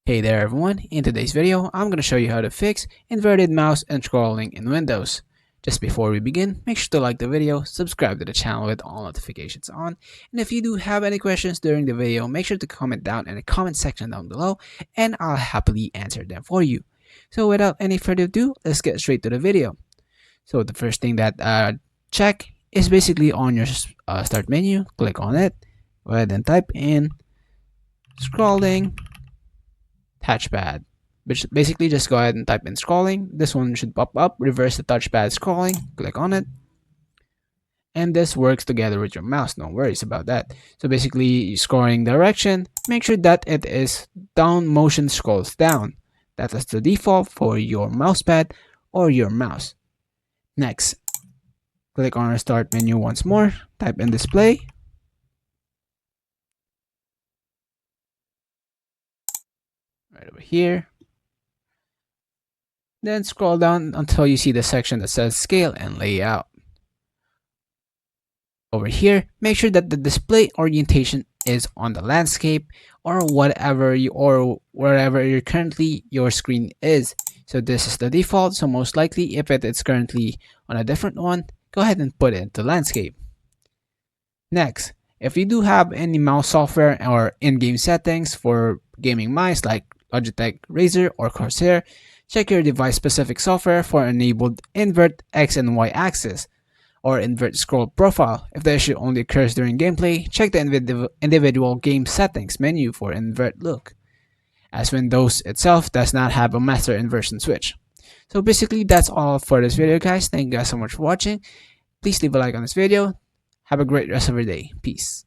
Hey there everyone, in today's video I'm going to show you how to fix inverted mouse and scrolling in Windows. Just before we begin, make sure to like the video, subscribe to the channel with all notifications on, and if you do have any questions during the video, make sure to comment down in the comment section down below and I'll happily answer them for you. So without any further ado, let's get straight to the video. So the first thing that check is basically on your start menu, click on it, go ahead and type in scrolling touchpad, which basically just go ahead and type in scrolling. This one should pop up. Reverse the touchpad scrolling, click on it, and this works together with your mouse. No worries about that. So basically scrolling direction, make sure that it is down motion scrolls down. That is the default for your mousepad or your mouse. Next, click on our start menu once more, type in display, right over here. Then scroll down until you see the section that says scale and layout. Over here, make sure that the display orientation is on the landscape or whatever wherever your screen is. So this is the default, so most likely if it is currently on a different one, go ahead and put it into landscape. Next, if you do have any mouse software or in-game settings for gaming mice like Logitech Razer or Corsair, check your device specific software for enabled invert X and Y axis or invert scroll profile. If the issue only occurs during gameplay, check the individual game settings menu for invert look, as Windows itself does not have a master inversion switch. So basically that's all for this video guys. Thank you guys so much for watching. Please leave a like on this video. Have a great rest of your day. Peace.